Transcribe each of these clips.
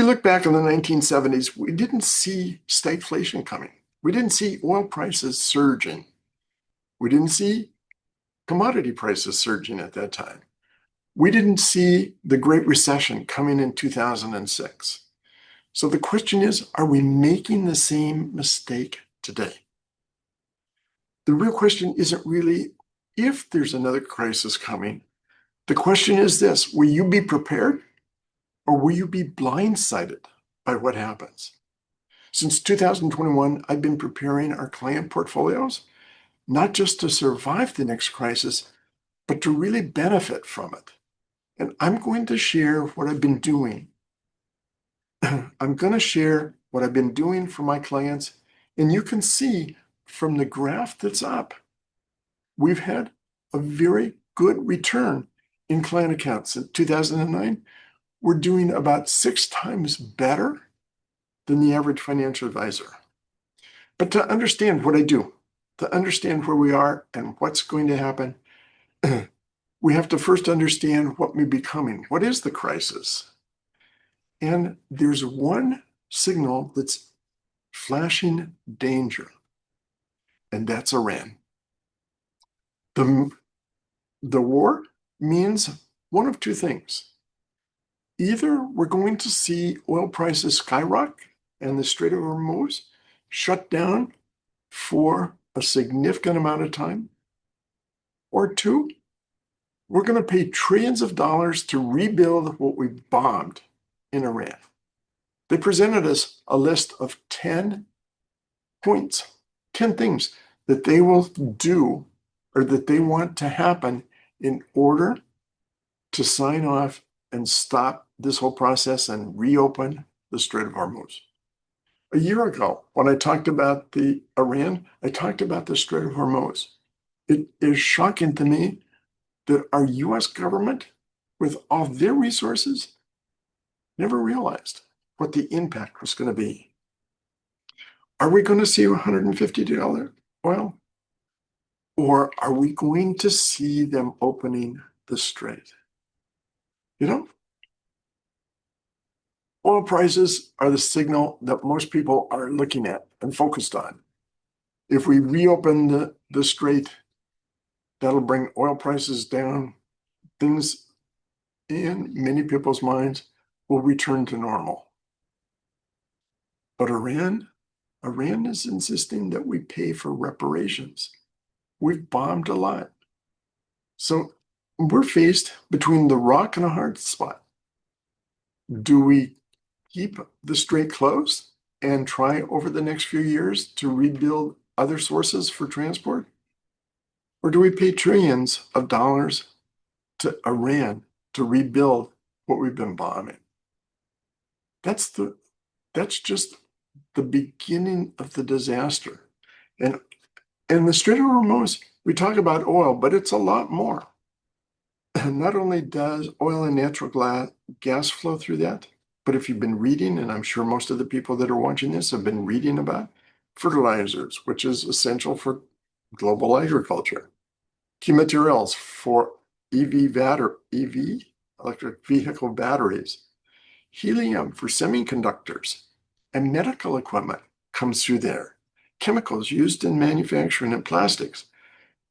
look back in the 1970s, we didn't see stagflation coming. We didn't see oil prices surging. We didn't see commodity prices surging at that time. We didn't see the Great Recession coming in 2006. So the question is, are we making the same mistake today? The real question isn't really if there's another crisis coming. The question is this: will you be prepared or will you be blindsided by what happens? Since 2021, I've been preparing our client portfolios, not just to survive the next crisis, but to really benefit from it. And I'm going to share what I've been doing. I'm going to share what I've been doing for my clients. And you can see from the graph that's up, we've had a very good return in client accounts. In 2009, we're doing about 6 times better than the average financial advisor. But to understand what I do, to understand where we are and what's going to happen, we have to first understand what may be coming. What is the crisis? And there's one signal that's flashing danger, and that's Iran. The war means one of two things. Either we're going to see oil prices skyrocket and the Strait of Hormuz shut down for a significant amount of time, or two, we're going to pay trillions of dollars to rebuild what we bombed in Iran. They presented us a list of 10 points, 10 things that they will do or that they want to happen in order to sign off and stop this whole process and reopen the Strait of Hormuz. A year ago, when I talked about the Iran, I talked about the Strait of Hormuz. It is shocking to me that our US government, with all their resources, never realized what the impact was going to be. Are we going to see $150 oil? Or are we going to see them opening the strait? You know, oil prices are the signal that most people are looking at and focused on. If we reopen the strait, that'll bring oil prices down. Things in many people's minds will return to normal. But Iran is insisting that we pay for reparations. We've bombed a lot. So we're faced between the rock and a hard spot. Do we keep the strait closed and try over the next few years to rebuild other sources for transport? Or do we pay trillions of dollars to Iran to rebuild what we've been bombing? That's just the beginning of the disaster. And the Strait of Hormuz, we talk about oil, but it's a lot more. Not only does oil and natural gas flow through that, but if you've been reading, and I'm sure most of the people that are watching this have been reading about fertilizers, which is essential for global agriculture, key materials for EV, electric vehicle batteries, helium for semiconductors, and medical equipment comes through there, chemicals used in manufacturing and plastics.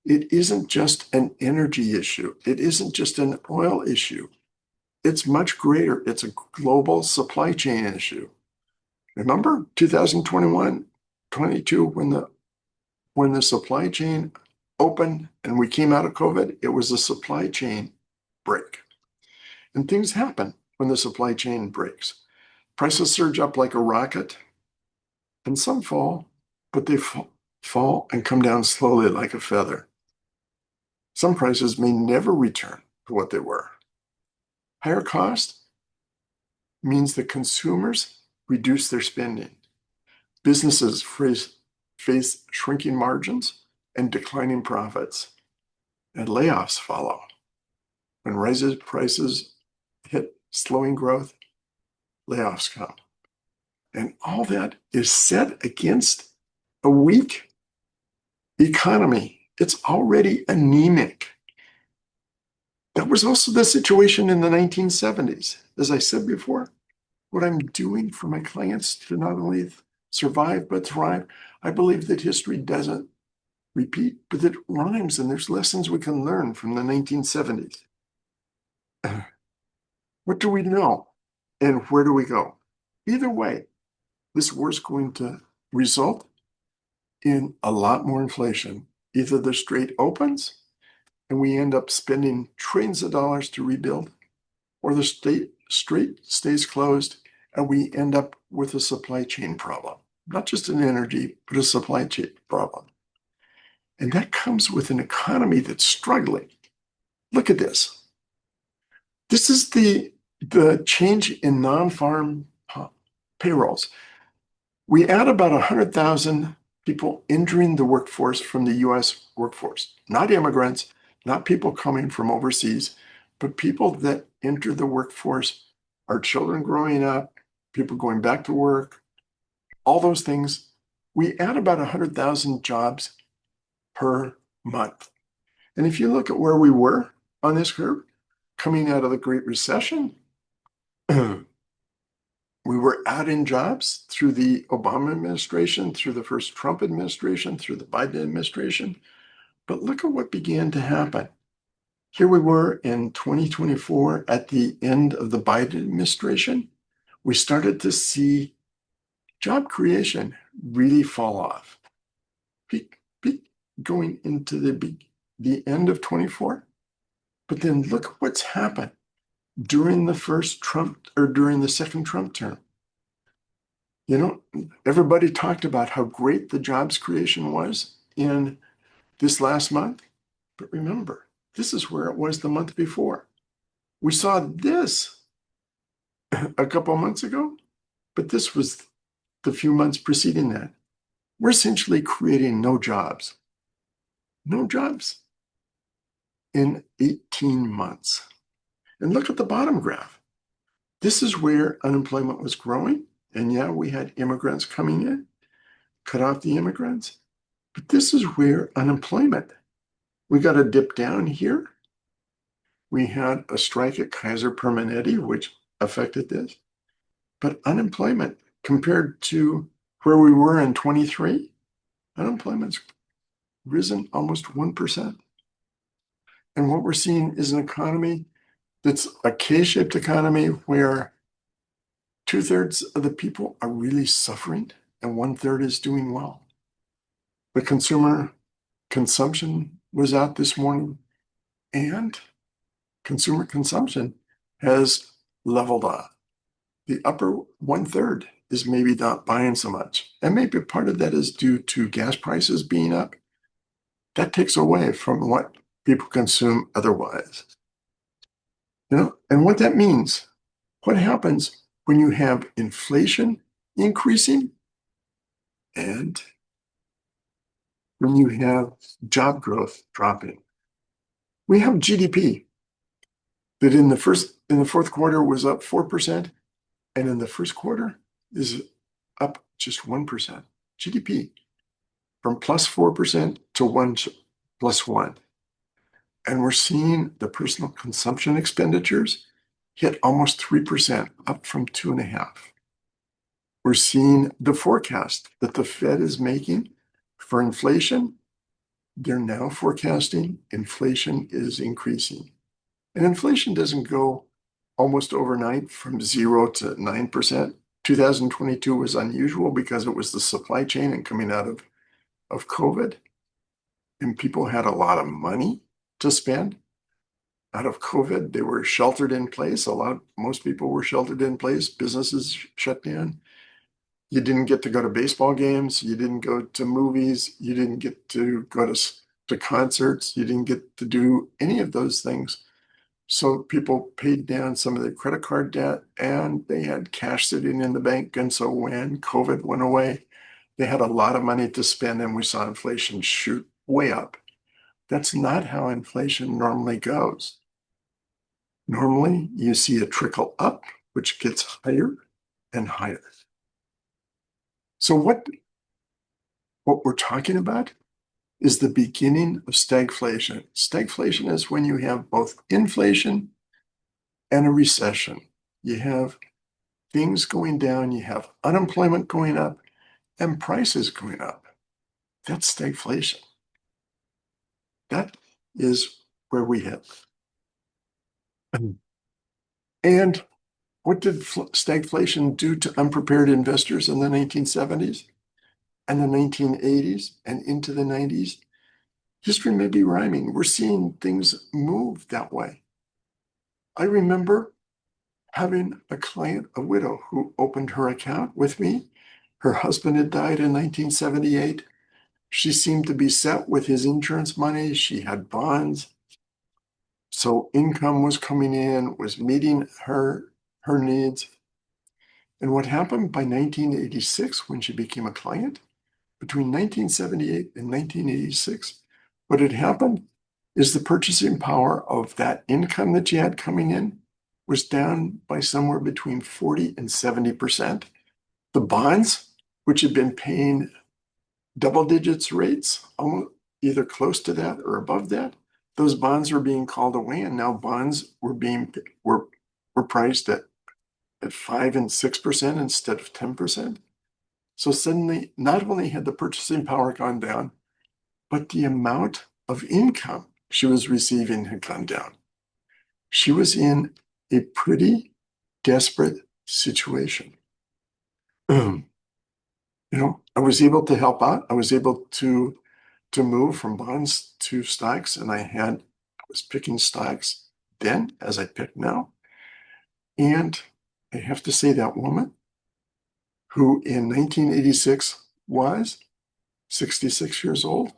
It isn't just an energy issue. It isn't just an oil issue. It's much greater. It's a global supply chain issue. Remember 2021, 22, when the supply chain opened and we came out of COVID, it was a supply chain break. And things happen when the supply chain breaks. Prices surge up like a rocket, and some fall, but they fall and come down slowly like a feather. Some prices may never return to what they were. Higher cost means that consumers reduce their spending. Businesses face shrinking margins and declining profits, and layoffs follow. When prices hit slowing growth, layoffs come. And all that is set against a weak economy. It's already anemic. That was also the situation in the 1970s. As I said before, what I'm doing for my clients to not only survive but thrive. I believe that history doesn't repeat, but that it rhymes, and there's lessons we can learn from the 1970s. What do we know, and where do we go? Either way, this war is going to result in a lot more inflation. Either the strait opens and we end up spending trillions of dollars to rebuild, or the strait stays closed and we end up with a supply chain problem, not just an energy, but a supply chain problem. And that comes with an economy that's struggling. Look at this. This is the change in non-farm payrolls. We add about 100,000 people entering the workforce from the US workforce, not immigrants, not people coming from overseas, but people that enter the workforce, our children growing up, people going back to work, all those things. We add about 100,000 jobs per month. And if you look at where we were on this curve, coming out of the Great Recession, we were adding jobs through the Obama administration, through the first Trump administration, through the Biden administration. But look at what began to happen. Here we were in 2024 at the end of the Biden administration. We started to see job creation really fall off. Peak going into the end of 24. But then look at what's happened during the second Trump term. Everybody talked about how great the jobs creation was in this last month. But remember, this is where it was the month before. We saw this a couple of months ago, but this was the few months preceding that. We're essentially creating no jobs in 18 months. And look at the bottom graph. This is where unemployment was growing. And yeah, we had immigrants coming in, cut off the immigrants. But this is where unemployment, we got a dip down here. We had a strike at Kaiser Permanente, which affected this. But unemployment compared to where we were in 23, unemployment's risen almost 1%. And what we're seeing is an economy that's a K-shaped economy where 2/3 of the people are really suffering and 1/3 is doing well. The consumer consumption was out this morning, and consumer consumption has leveled off. The upper 1/3 is maybe not buying so much. And maybe part of that is due to gas prices being up. That takes away from what people consume otherwise. And what that means, what happens when you have inflation increasing and when you have job growth dropping? We have GDP that in the fourth quarter was up 4%, and in the first quarter is up just 1%. GDP from plus 4% to +1. And we're seeing the personal consumption expenditures hit almost 3%, up from 2.5%. We're seeing the forecast that the Fed is making for inflation. They're now forecasting inflation is increasing. And inflation doesn't go almost overnight from 0 to 9%. 2022 was unusual because it was the supply chain and coming out of COVID. And people had a lot of money to spend. Out of COVID, they were sheltered in place. Most people were sheltered in place. Businesses shut down. You didn't get to go to baseball games. You didn't go to movies. You didn't get to go to concerts. You didn't get to do any of those things. So people paid down some of their credit card debt, and they had cash sitting in the bank. And so when COVID went away, they had a lot of money to spend, and we saw inflation shoot way up. That's not how inflation normally goes. Normally, you see a trickle up, which gets higher and higher. So what we're talking about is the beginning of stagflation. Stagflation is when you have both inflation and a recession. You have things going down, you have unemployment going up and prices going up. That's stagflation. That is where we hit. And what did stagflation do to unprepared investors in the 1970s and the 1980s and into the 90s? History may be rhyming. We're seeing things move that way. I remember having a client, a widow, who opened her account with me. Her husband had died in 1978. She seemed to be set with his insurance money. She had bonds. So income was coming in, was meeting her needs. And what happened by 1986 when she became a client, between 1978 and 1986, what had happened is the purchasing power of that income that she had coming in was down by somewhere between 40 and 70%. The bonds, which had been paying double digits rates, almost either close to that or above that, those bonds were being called away, and now bonds were priced at 5 and 6% instead of 10%. So suddenly, not only had the purchasing power gone down, but the amount of income she was receiving had gone down. She was in a pretty desperate situation. I was able to help out. I was able to move from bonds to stocks, and I was picking stocks then as I pick now. And I have to say that woman who in 1986 was 66 years old,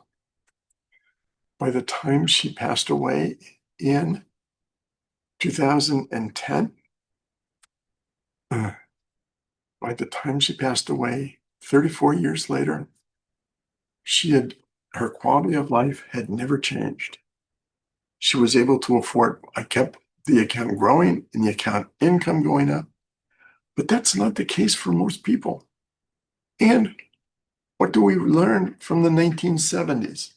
by the time she passed away in 2010, by the time she passed away 34 years later, her quality of life had never changed. She was able to afford, I kept the account growing and the account income going up, but that's not the case for most people. And what do we learn from the 1970s?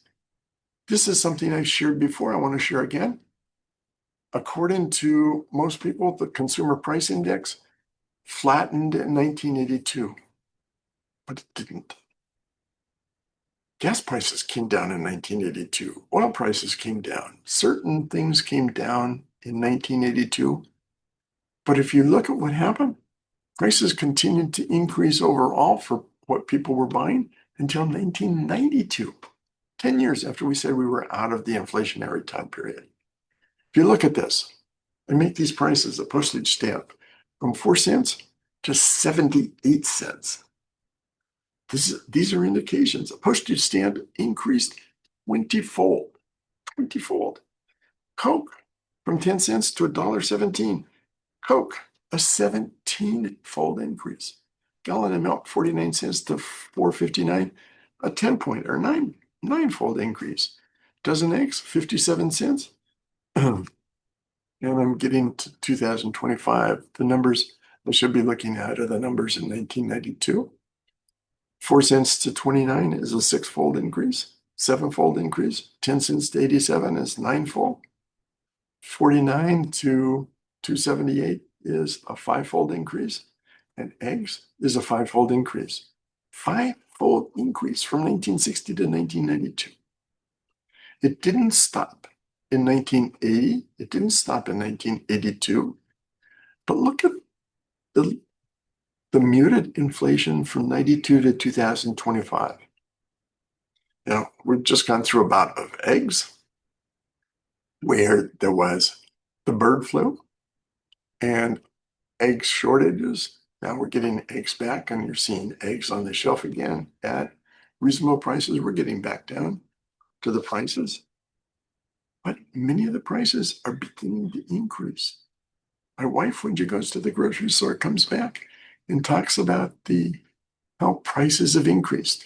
This is something I've shared before. I want to share again. According to most people, the consumer price index flattened in 1982, but it didn't. Gas prices came down in 1982. Oil prices came down. Certain things came down in 1982. But if you look at what happened, prices continued to increase overall for what people were buying until 1992, 10 years after we said we were out of the inflationary time period. If you look at this, I make these prices, a postage stamp, from 4 cents to 78 cents. These are indications. A postage stamp increased 20-fold, 20-fold. Coke from 10 cents to $1.17. Coke, a 17-fold increase. Gallon of milk, 49 cents to $4.59, a 10-point or nine-fold increase. Dozen eggs, 57 cents. And I'm getting to 2025. The numbers I should be looking at are the numbers in 1992. 4 cents to 29 is a 6-fold increase, 7-fold increase. 10 cents to 87 is 9-fold. 49 to 278 is a 5-fold increase. And eggs is a 5-fold increase. 5-fold increase from 1960 to 1992. It didn't stop in 1980. It didn't stop in 1982. But look at the muted inflation from 92 to 2025. We've just gone through a bout of eggs where there was the bird flu and egg shortages. Now we're getting eggs back, and you're seeing eggs on the shelf again at reasonable prices. We're getting back down to the prices. But many of the prices are beginning to increase. My wife, when she goes to the grocery store, comes back and talks about how prices have increased.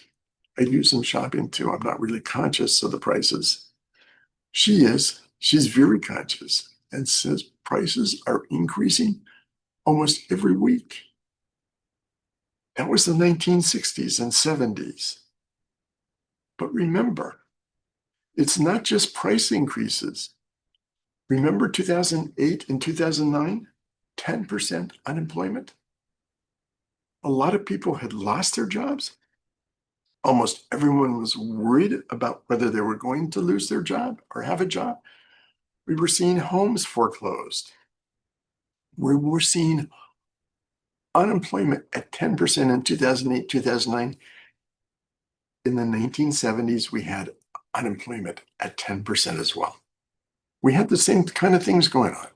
I do some shopping too. I'm not really conscious of the prices. She is. She's very conscious and says prices are increasing almost every week. That was the 1960s and 70s. But remember, it's not just price increases. Remember 2008 and 2009? 10% unemployment? A lot of people had lost their jobs. Almost everyone was worried about whether they were going to lose their job or have a job. We were seeing homes foreclosed. We were seeing unemployment at 10% in 2008, 2009. In the 1970s, we had unemployment at 10% as well. We had the same kind of things going on.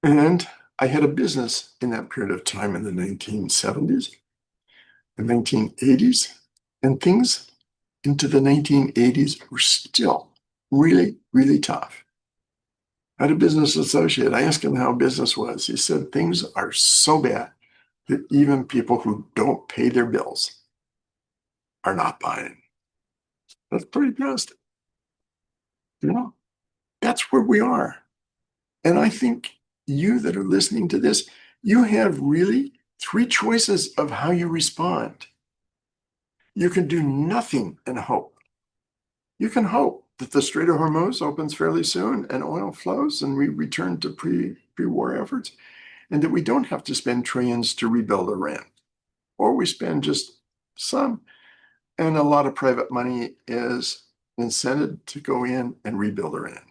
And I had a business in that period of time in the 1970s, the 1980s, and things into the 1980s were still really, really tough. I had a business associate. I asked him how business was. He said things are so bad that even people who don't pay their bills are not buying. That's pretty drastic. You know, that's where we are. And I think you that are listening to this, you have really three choices of how you respond. You can do nothing and hope. You can hope that the Strait of Hormuz opens fairly soon and oil flows and we return to pre-war efforts, and that we don't have to spend trillions to rebuild Iran, or we spend just some, and a lot of private money is incented to go in and rebuild Iran.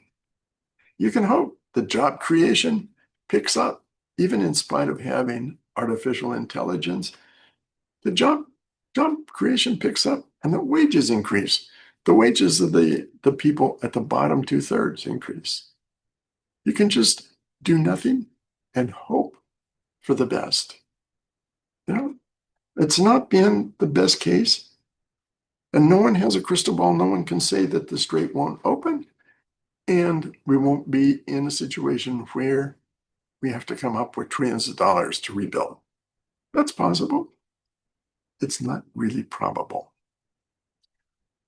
You can hope the job creation picks up, even in spite of having artificial intelligence. The job creation picks up and the wages increase. The wages of the people at the bottom 2/3 increase. You can just do nothing and hope for the best. You know, it's not been the best case, and no one has a crystal ball. No one can say that the strait won't open, and we won't be in a situation where we have to come up with trillions of dollars to rebuild. That's possible. It's not really probable.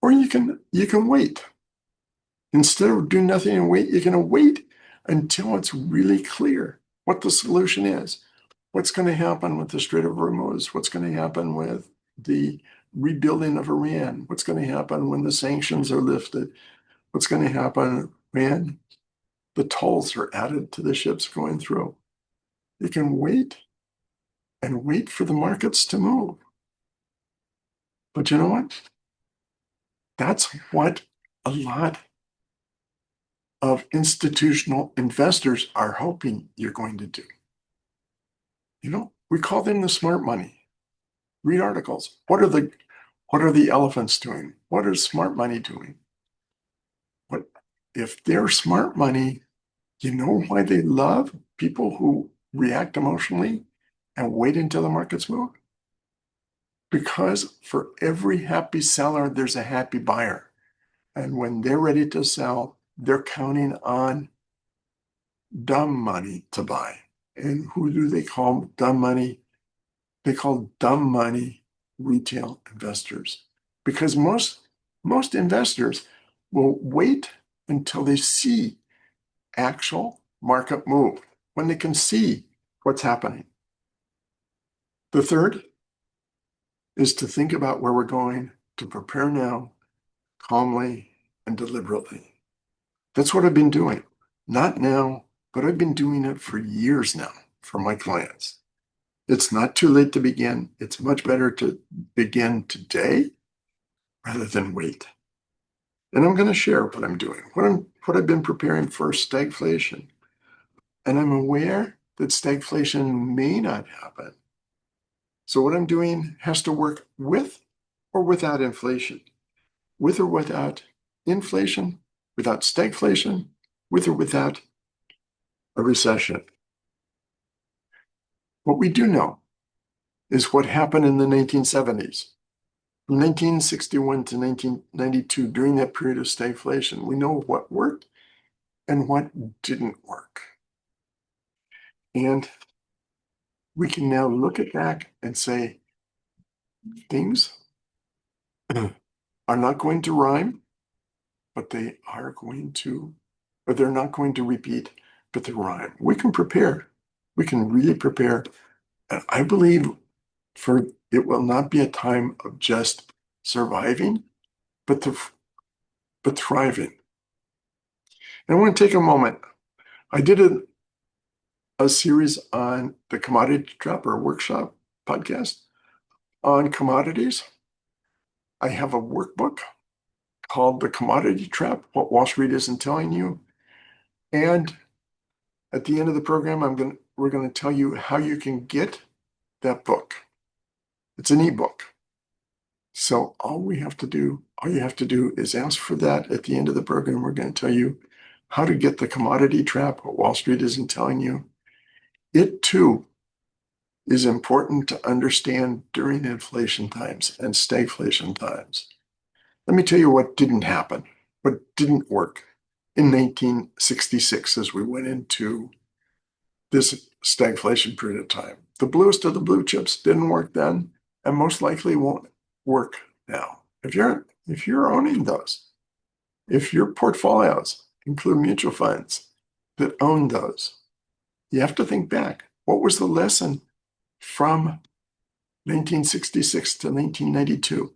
Or you can wait. Instead of doing nothing and wait, you can wait until it's really clear what the solution is. What's going to happen with the Strait of Hormuz? What's going to happen with the rebuilding of Iran? What's going to happen when the sanctions are lifted? What's going to happen when the tolls are added to the ships going through? You can wait and wait for the markets to move. But you know what? That's what a lot of institutional investors are hoping you're going to do. You know, we call them the smart money. Read articles. What are the elephants doing? What is smart money doing? What if they're smart money, you know why they love people who react emotionally and wait until the markets move? Because for every happy seller, there's a happy buyer. And when they're ready to sell, they're counting on dumb money to buy. And who do they call dumb money? They call dumb money retail investors. Because most investors will wait until they see actual market move, when they can see what's happening. The third is to think about where we're going, to prepare now, calmly and deliberately. That's what I've been doing. Not now, but I've been doing it for years now for my clients. It's not too late to begin. It's much better to begin today rather than wait. And I'm going to share what I'm doing, what I've been preparing for stagflation. And I'm aware that stagflation may not happen. So what I'm doing has to work with or without inflation, with or without inflation, without stagflation, with or without a recession. What we do know is what happened in the 1970s. From 1961 to 1992, during that period of stagflation, we know what worked and what didn't work. And we can now look at back and say, things are not going to rhyme, but they are going to, or they're not going to repeat, but they rhyme. We can prepare. We can really prepare. And I believe it will not be a time of just surviving, but thriving. And I want to take a moment. I did a series on the commodity trap, or a workshop podcast on commodities. I have a workbook called The Commodity Trap, What Wall Street Isn't Telling You. And at the end of the program, we're going to tell you how you can get that book. It's an ebook. So all you have to do is ask for that at the end of the program. We're going to tell you how to get The Commodity Trap, What Wall Street Isn't Telling You. It too is important to understand during inflation times and stagflation times. Let me tell you what didn't happen, what didn't work in 1966 as we went into this stagflation period of time. The bluest of the blue chips didn't work then and most likely won't work now. If you're owning those, if your portfolios include mutual funds that own those, you have to think back. What was the lesson from 1966 to 1992?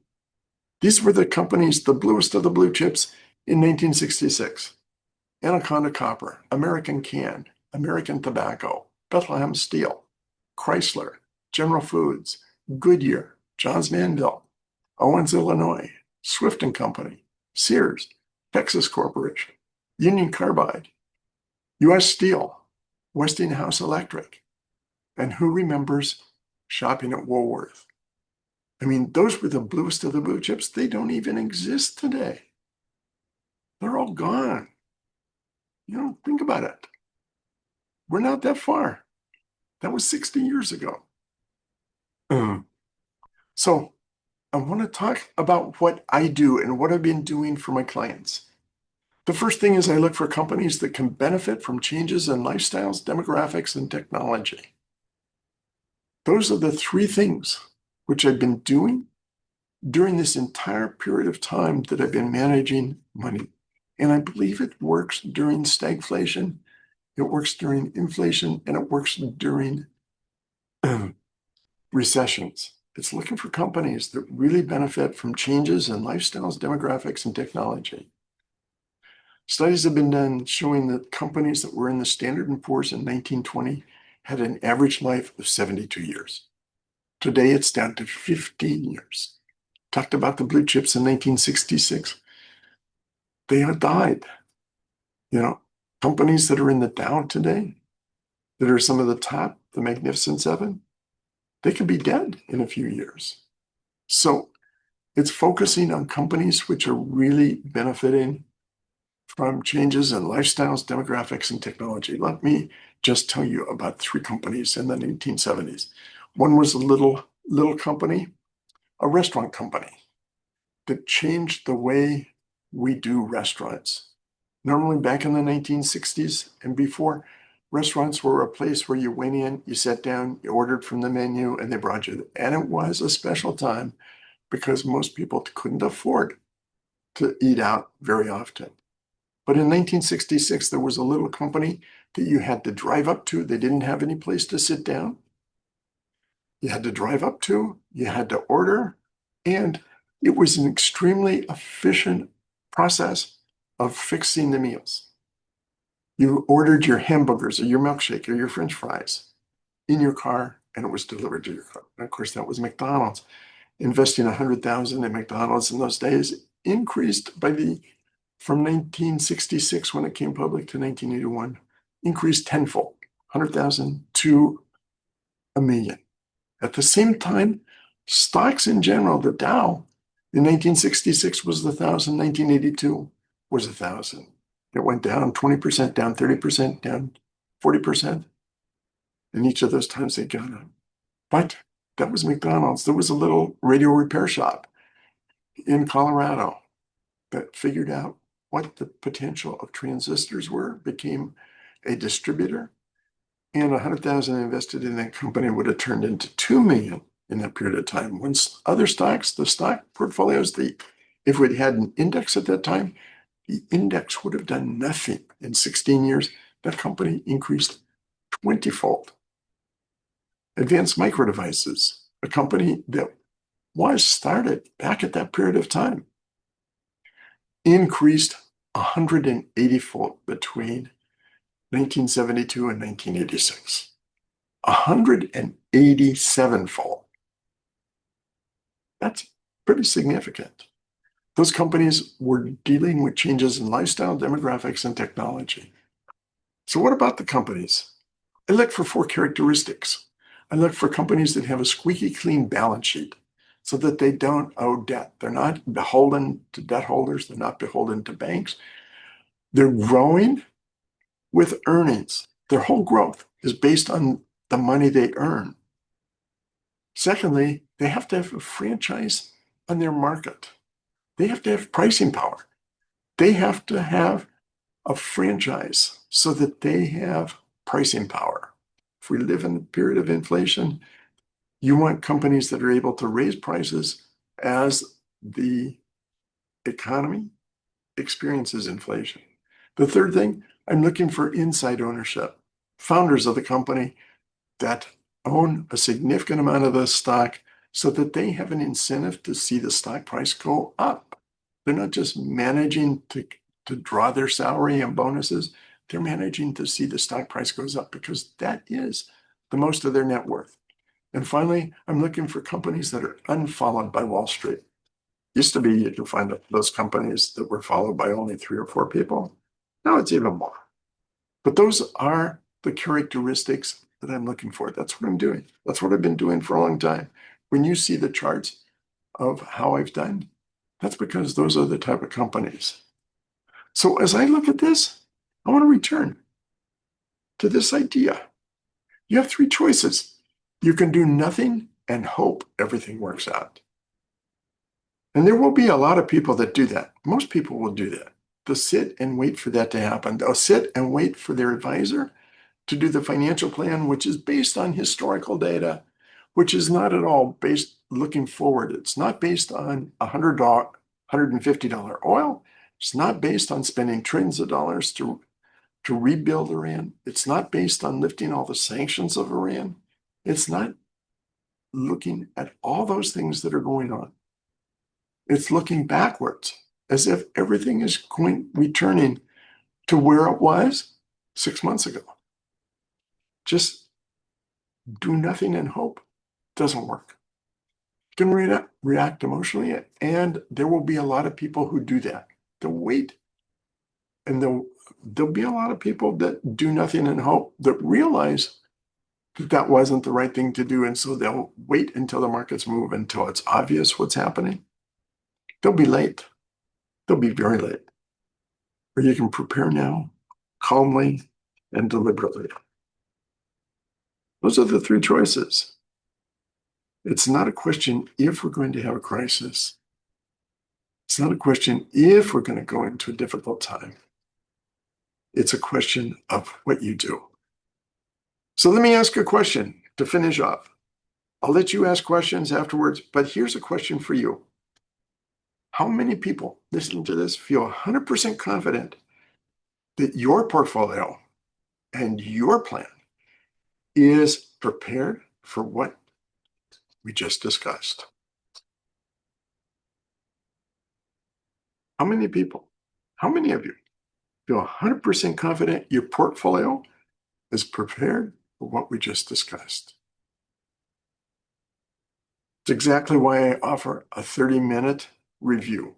These were the companies, the bluest of the blue chips in 1966. Anaconda Copper, American Can, American Tobacco, Bethlehem Steel, Chrysler, General Foods, Goodyear, Johns Manville, Owens, Illinois, Swift and Company, Sears, Texas Corporation, Union Carbide, U.S. Steel, Westinghouse Electric. And who remembers shopping at Woolworth? I mean, those were the bluest of the blue chips. They don't even exist today. They're all gone. Think about it. We're not that far. That was 60 years ago. So I want to talk about what I do and what I've been doing for my clients. The first thing is I look for companies that can benefit from changes in lifestyles, demographics, and technology. Those are the three things which I've been doing during this entire period of time that I've been managing money. And I believe it works during stagflation, it works during inflation, and it works during recessions. It's looking for companies that really benefit from changes in lifestyles, demographics, and technology. Studies have been done showing that companies that were in the Standard & Poor's in 1920 had an average life of 72 years. Today, it's down to 15 years. Talked about the blue chips in 1966. They have died. Companies that are in the Dow today, that are some of the top, the Magnificent Seven, they could be dead in a few years. So it's focusing on companies which are really benefiting from changes in lifestyles, demographics, and technology. Let me just tell you about three companies in the 1970s. One was a little company, a restaurant company that changed the way we do restaurants. Normally back in the 1960s and before, restaurants were a place where you went in, you sat down, you ordered from the menu, and they brought you. And it was a special time because most people couldn't afford to eat out very often. But in 1966, there was a little company that you had to drive up to. They didn't have any place to sit down. You had to drive up to, you had to order, and it was an extremely efficient process of fixing the meals. You ordered your hamburgers or your milkshake or your French fries in your car, and it was delivered to your car. And of course, that was McDonald's. Investing $100,000 in McDonald's in those days increased from 1966 when it came public to 1981, increased tenfold, 100,000 to $1 million. At the same time, stocks in general, the Dow in 1966 was 1,000, 1982 was 1,000. It went down 20%, down 30%, down 40%. And each of those times they got up. But that was McDonald's. There was a little radio repair shop in Colorado that figured out what the potential of transistors were, became a distributor, and 100,000 invested in that company would have turned into 2 million in that period of time. When other stocks, the stock portfolios, if we'd had an index at that time, the index would have done nothing. In 16 years, that company increased 20-fold. Advanced Micro Devices, a company that was started back at that period of time, increased 180-fold between 1972 and 1986. 187-fold. That's pretty significant. Those companies were dealing with changes in lifestyle, demographics, and technology. So what about the companies? I look for four characteristics. I look for companies that have a squeaky clean balance sheet so that they don't owe debt. They're not beholden to debt holders. They're not beholden to banks. They're growing with earnings. Their whole growth is based on the money they earn. Secondly, they have to have a franchise on their market. They have to have pricing power. They have to have a franchise so that they have pricing power. If we live in a period of inflation, you want companies that are able to raise prices as the economy experiences inflation. The third thing, I'm looking for inside ownership. Founders of the company that own a significant amount of the stock so that they have an incentive to see the stock price go up. They're not just managing to draw their salary and bonuses. They're managing to see the stock price goes up because that is the most of their net worth. And finally, I'm looking for companies that are unfollowed by Wall Street. Used to be you could find those companies that were followed by only 3 or 4 people. Now it's even more. But those are the characteristics that I'm looking for. That's what I'm doing. That's what I've been doing for a long time. When you see the charts of how I've done, that's because those are the type of companies. So as I look at this, I want to return to this idea. You have 3 choices. You can do nothing and hope everything works out. And there will be a lot of people that do that. Most people will do that. They'll sit and wait for that to happen. They'll sit and wait for their advisor to do the financial plan, which is based on historical data, which is not at all based looking forward. It's not based on $150 oil. It's not based on spending trillions of dollars to rebuild Iran. It's not based on lifting all the sanctions of Iran. It's not looking at all those things that are going on. It's looking backwards as if everything is returning to where it was 6 months ago. Just do nothing and hope doesn't work. You can react emotionally, and there will be a lot of people who do that. They'll wait, and there'll be a lot of people that do nothing and hope that realize that that wasn't the right thing to do, and so they'll wait until the markets move until it's obvious what's happening. They'll be late. They'll be very late. Or you can prepare now, calmly and deliberately. Those are the 3 choices. It's not a question if we're going to have a crisis. It's not a question if we're going to go into a difficult time. It's a question of what you do. So let me ask a question to finish off. I'll let you ask questions afterwards, but here's a question for you. How many people listening to this feel 100% confident that your portfolio and your plan is prepared for what we just discussed? How many people, how many of you feel 100% confident your portfolio is prepared for what we just discussed? It's exactly why I offer a 30-minute review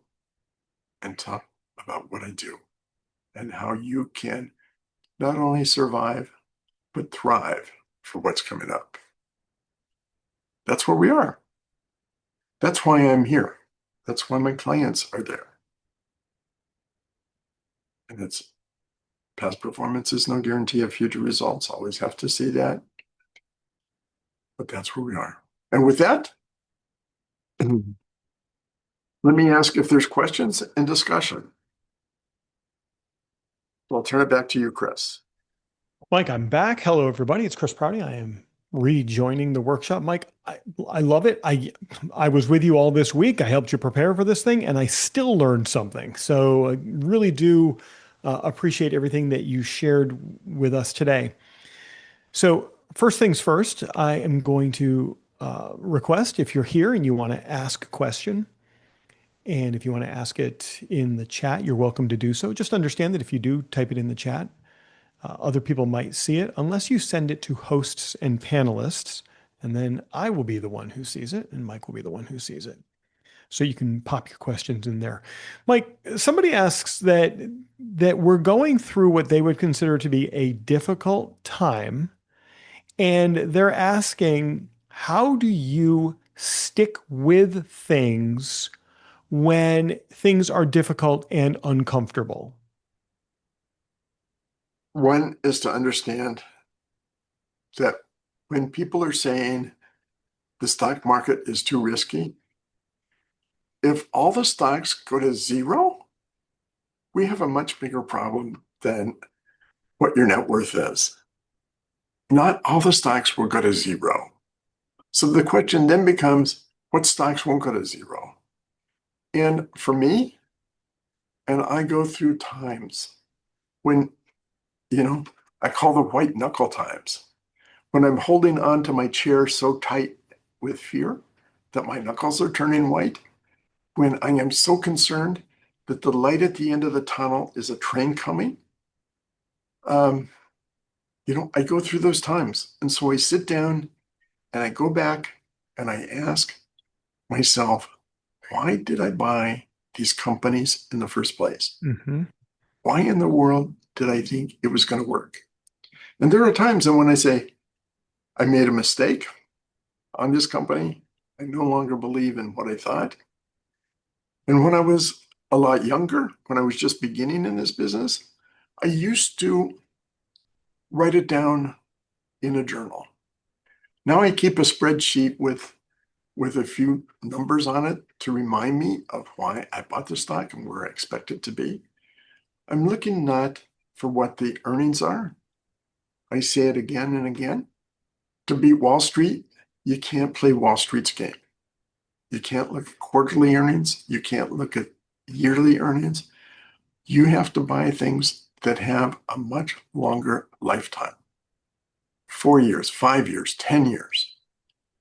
and talk about what I do and how you can not only survive, but thrive for what's coming up. That's where we are. That's why I'm here. That's why my clients are there. And it's past performance is no guarantee of future results. Always have to see that. But that's where we are. And with that, let me ask if there's questions and discussion. I'll turn it back to you, Chris. Mike, I'm back. Hello, everybody. It's Chris Prouty. I am rejoining the workshop. Mike, I love it. I was with you all this week. I helped you prepare for this thing, and I still learned something. So I really do appreciate everything that you shared with us today. So first things first, I am going to request if you're here and you want to ask a question, and if you want to ask it in the chat, you're welcome to do so. Just understand that if you do type it in the chat, other people might see it unless you send it to hosts and panelists, and then I will be the one who sees it and Mike will be the one who sees it. So you can pop your questions in there. Mike, somebody asks that we're going through what they would consider to be a difficult time, and they're asking, how do you stick with things when things are difficult and uncomfortable? One is to understand that when people are saying the stock market is too risky, if all the stocks go to zero, we have a much bigger problem than what your net worth is. Not all the stocks will go to zero. So the question then becomes, what stocks won't go to zero? And for me, and I go through times when, I call the white knuckle times, when I'm holding on to my chair so tight with fear that my knuckles are turning white, when I am so concerned that the light at the end of the tunnel is a train coming. Um, I go through those times. And so I sit down and I go back and I ask myself, why did I buy these companies in the first place? Mm-hmm. Why in the world did I think it was going to work? And there are times when I say, I made a mistake on this company. I no longer believe in what I thought. And when I was a lot younger, when I was just beginning in this business, I used to write it down in a journal. Now I keep a spreadsheet with a few numbers on it to remind me of why I bought the stock and where I expect it to be. I'm looking not for what the earnings are. I say it again and again. To beat Wall Street, you can't play Wall Street's game. You can't look at quarterly earnings. You can't look at yearly earnings. You have to buy things that have a much longer lifetime. 4 years, 5 years, 10 years.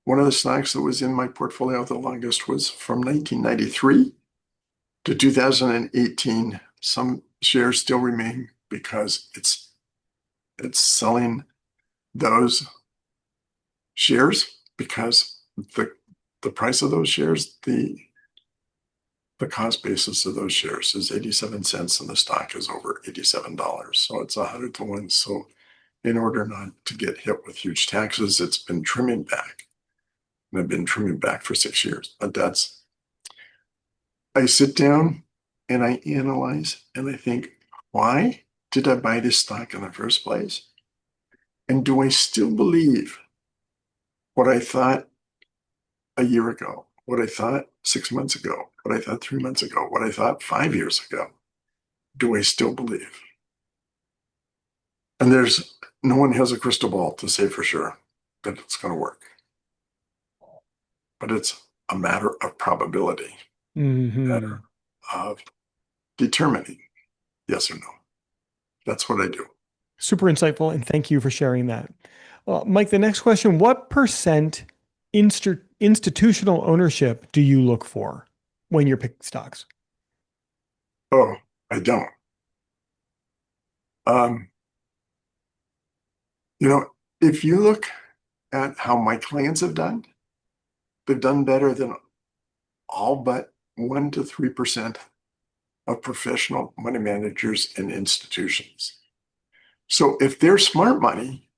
One of the stocks that was in my portfolio the longest was from 1993 to 2018. Some shares still remain because it's selling those shares because the price of those shares, the cost basis of those shares is 87 cents and the stock is over $87. So it's 100 to 1. So in order not to get hit with huge taxes, it's been trimming back. And I've been trimming back for 6 years. But I sit down and I analyze and I think, why did I buy this stock in the first place? And do I still believe what I thought a year ago, what I thought 6 months ago, what I thought 3 months ago, what I thought 5 years ago? Do I still believe? And no one has a crystal ball to say for sure that it's going to work, but it's a matter of probability, Mm-hmm. matter of determining yes or no. That's what I do. Super insightful, and thank you for sharing that. Mike, the next question, what percent institutional ownership do you look for when you're picking stocks? Oh, I don't. Um, if you look at how my clients have done, they've done better than all but 1 to 3% of professional money managers and institutions. So if they're smart money,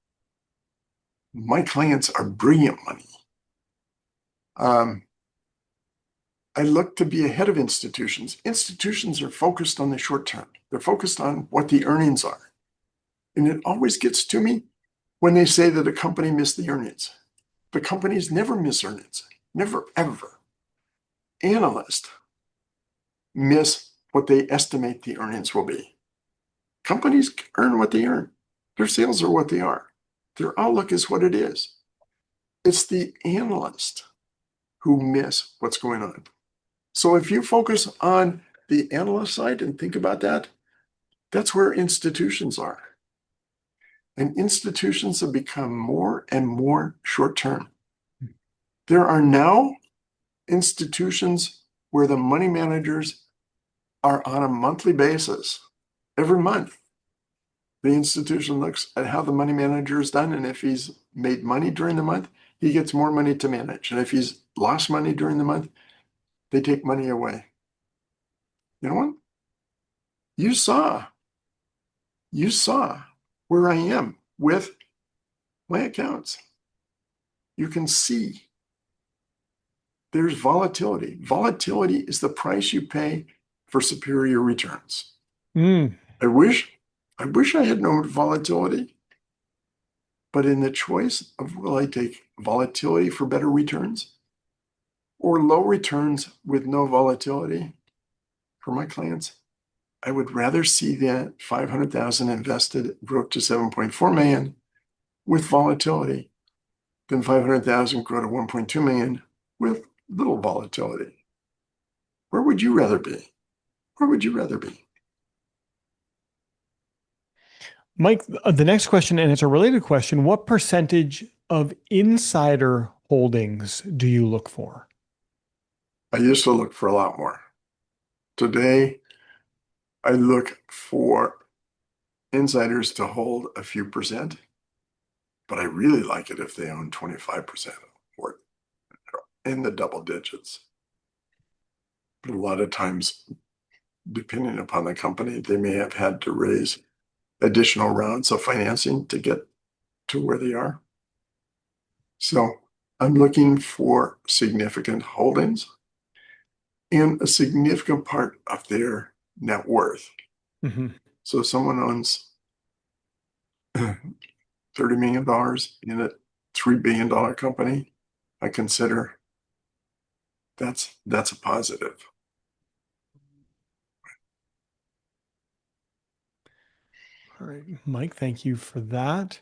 my clients are brilliant money. I look to be ahead of institutions. Institutions are focused on the short term. They're focused on what the earnings are. And it always gets to me when they say that a company missed the earnings. The companies never miss earnings, never, ever. Analysts miss what they estimate the earnings will be. Companies earn what they earn. Their sales are what they are. Their outlook is what it is. It's the analyst who miss what's going on. So if you focus on the analyst side and think about that, that's where institutions are. And institutions have become more and more short term. There are now institutions where the money managers are on a monthly basis. Every month, the institution looks at how the money manager is done. And if he's made money during the month, he gets more money to manage. And if he's lost money during the month, They take money away. You know what? You saw, you saw where I am with my accounts. You can see there's volatility. Volatility is the price you pay for superior returns. Mm. I wish, I wish I had known volatility, but in the choice of will I take volatility for better returns or low returns with no volatility for my clients, I would rather see that 500,000 invested grow to 7.4 million with volatility than 500,000 grow to 1.2 million with little volatility. Where would you rather be? Where would you rather be? Mike, the next question, and it's a related question, what percentage of insider holdings do you look for? I used to look for a lot more. Today, I look for insiders to hold a few percent, but I really like it if they own 25% or in the double digits. But a lot of times, depending upon the company, they may have had to raise additional rounds of financing to get to where they are. So I'm looking for significant holdings and a significant part of their net worth. Mm-hmm. So if someone owns $30 million in a $3 billion company, I consider that's a positive. All right, Mike, thank you for that.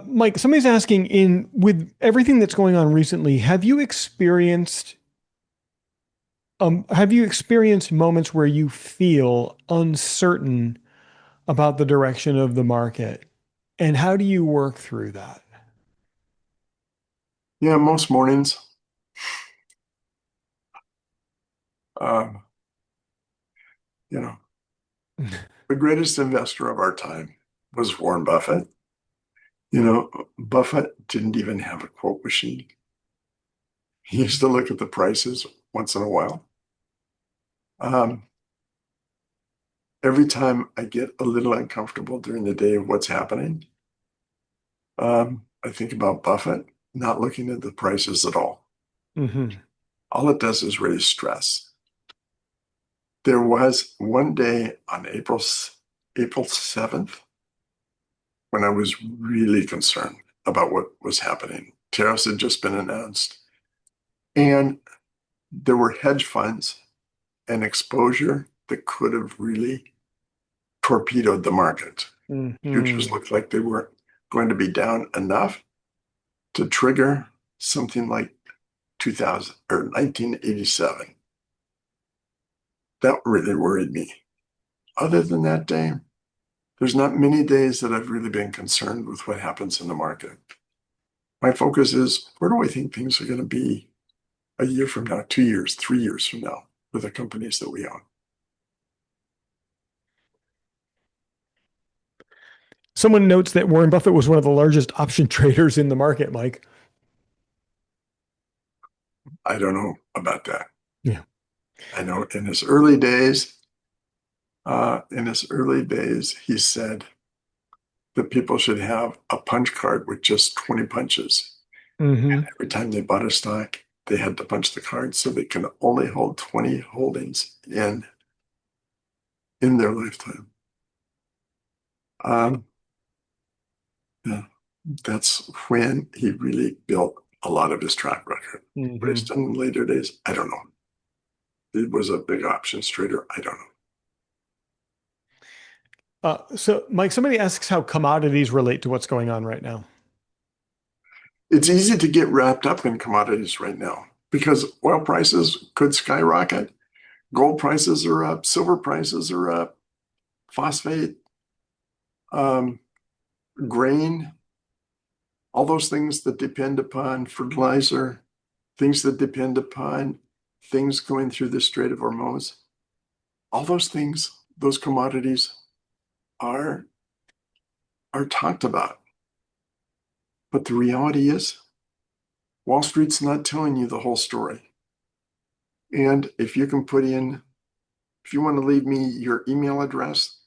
Mike, somebody's asking in with everything that's going on recently, have you experienced moments where you feel uncertain about the direction of the market? And how do you work through that? Yeah, most mornings, um, you know, the greatest investor of our time was Warren Buffett. You know, Buffett didn't even have a quote machine. He used to look at the prices once in a while. Um, every time I get a little uncomfortable during the day of what's happening, I think about Buffett not looking at the prices at all. Mm-hmm. All it does is raise stress. There was one day on April 7th when I was really concerned about what was happening. Tariffs had just been announced, and there were hedge funds and exposure that could have really torpedoed the market. Futures Mm-hmm. looked like they were going to be down enough to trigger something like 2000 or 1987. That really worried me. Other than that day, there's not many days that I've really been concerned with what happens in the market. My focus is where do I think things are going to be a year from now, 2 years, 3 years from now with the companies that we own? Someone notes that Warren Buffett was one of the largest option traders in the market, Mike. I don't know about that. Yeah. I know in his early days, he said that people should have a punch card with just 20 punches. Mm-hmm. Every time they bought a stock, they had to punch the card so they can only hold 20 holdings in their lifetime. Um, yeah, that's when he really built a lot of his track record. What he's Mm-hmm. done in later days, I don't know. He was a big options trader. I don't know. So, Mike, somebody asks how commodities relate to what's going on right now. It's easy to get wrapped up in commodities right now because oil prices could skyrocket. Gold prices are up, silver prices are up, phosphate, um, grain, all those things that depend upon fertilizer, things that depend upon things going through the Strait of Hormuz. All those things, those commodities are talked about. But the reality is, Wall Street's not telling you the whole story. And if you can put in, if you want to leave me your email address,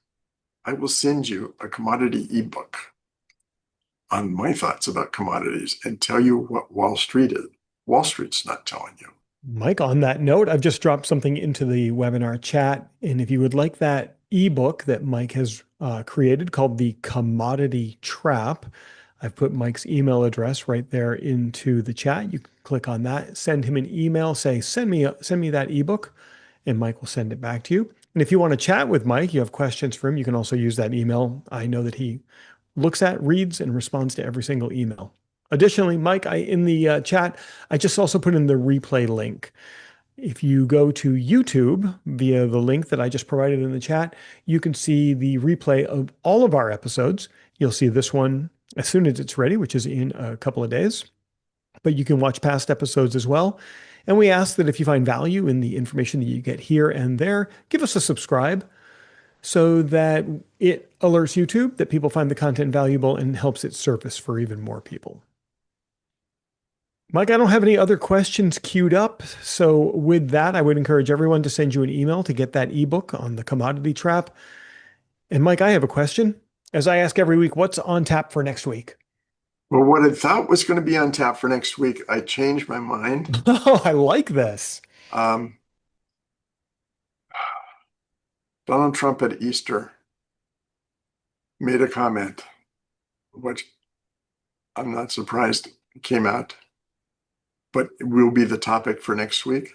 I will send you a commodity ebook on my thoughts about commodities and tell you what Wall Street is. Wall Street's not telling you. Mike, on that note, I've just dropped something into the webinar chat. And if you would like that ebook that Mike has created called The Commodity Trap, I've put Mike's email address right there into the chat. You can click on that, send him an email, say, send me that ebook, and Mike will send it back to you. And if you want to chat with Mike, you have questions for him, you can also use that email. I know that he looks at, reads, and responds to every single email. Additionally, Mike, in the chat, I just also put in the replay link. If you go to YouTube via the link that I just provided in the chat, you can see the replay of all of our episodes. You'll see this one as soon as it's ready, which is in a couple of days. But you can watch past episodes as well. And we ask that if you find value in the information that you get here and there, give us a subscribe so that it alerts YouTube that people find the content valuable and helps it surface for even more people. Mike, I don't have any other questions queued up. So with that, I would encourage everyone to send you an email to get that ebook on the commodity trap. And Mike, I have a question. As I ask every week, what's on tap for next week? Well, what I thought was going to be on tap for next week, I changed my mind. Oh, I like this. Um, Donald Trump at Easter made a comment, which I'm not surprised came out, but it will be the topic for next week.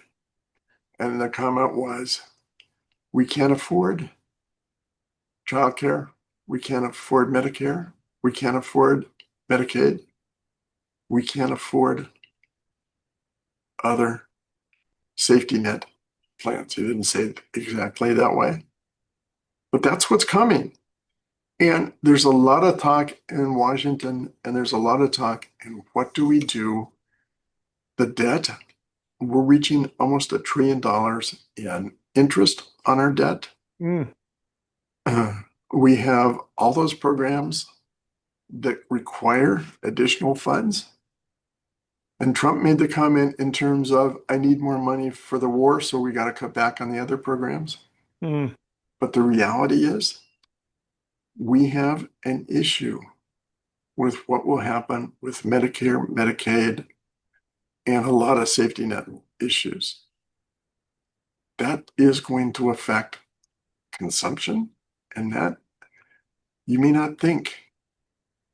And the comment was, we can't afford childcare. We can't afford Medicare. We can't afford Medicaid. We can't afford other safety net plans. He didn't say it exactly that way, but that's what's coming. And there's a lot of talk in Washington, and there's a lot of talk in what do we do? The debt, we're reaching almost $1 trillion in interest on our debt. Mm. We have all those programs that require additional funds. And Trump made the comment in terms of, I need more money for the war, so we got to cut back on the other programs. Mm. But the reality is, we have an issue with what will happen with Medicare, Medicaid, and a lot of safety net issues. That is going to affect consumption, and that you may not think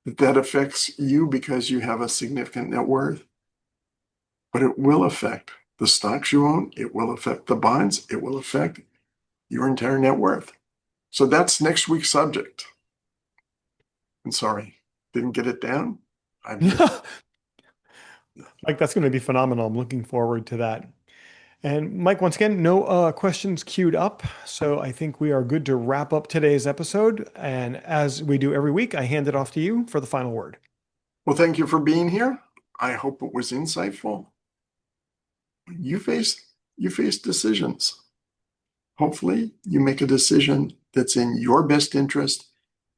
that that affects you because you have a significant net worth, but it will affect the stocks you own, it will affect the bonds, it will affect your entire net worth. So that's next week's subject. I'm sorry, didn't get it down. Mike, that's going to be phenomenal. I'm looking forward to that. And Mike, once again, no questions queued up. So I think we are good to wrap up today's episode. And as we do every week, I hand it off to you for the final word. Well, thank you for being here. I hope it was insightful. You face decisions. Hopefully, you make a decision that's in your best interest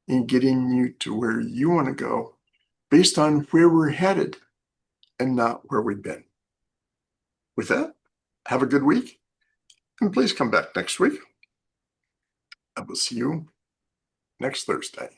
in getting you to where you want to go based on where we're headed and not where we've been. With that, have a good week, and please come back next week. I will see you next Thursday.